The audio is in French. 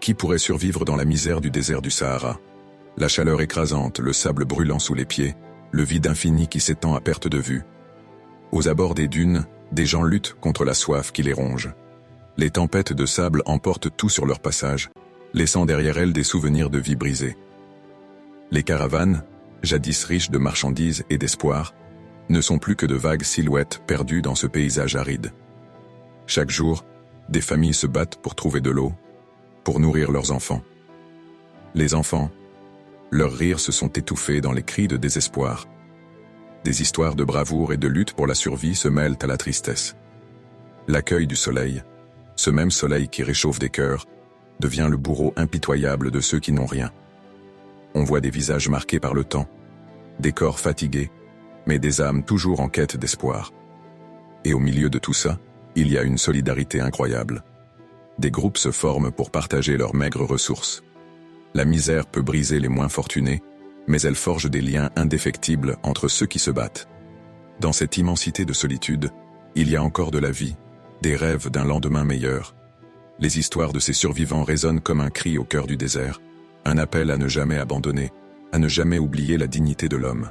Qui pourrait survivre dans la misère du désert du Sahara? La chaleur écrasante, le sable brûlant sous les pieds, le vide infini qui s'étend à perte de vue. Aux abords des dunes, des gens luttent contre la soif qui les ronge. Les tempêtes de sable emportent tout sur leur passage, laissant derrière elles des souvenirs de vie brisée. Les caravanes, jadis riches de marchandises et d'espoir, ne sont plus que de vagues silhouettes perdues dans ce paysage aride. Chaque jour, des familles se battent pour trouver de l'eau, pour nourrir leurs enfants. Les enfants, leurs rires se sont étouffés dans les cris de désespoir. Des histoires de bravoure et de lutte pour la survie se mêlent à la tristesse. L'accueil du soleil, ce même soleil qui réchauffe des cœurs, devient le bourreau impitoyable de ceux qui n'ont rien. On voit des visages marqués par le temps, des corps fatigués, mais des âmes toujours en quête d'espoir. Et au milieu de tout ça, il y a une solidarité incroyable. Des groupes se forment pour partager leurs maigres ressources. La misère peut briser les moins fortunés, mais elle forge des liens indéfectibles entre ceux qui se battent. Dans cette immensité de solitude, il y a encore de la vie, des rêves d'un lendemain meilleur. Les histoires de ces survivants résonnent comme un cri au cœur du désert, un appel à ne jamais abandonner, à ne jamais oublier la dignité de l'homme.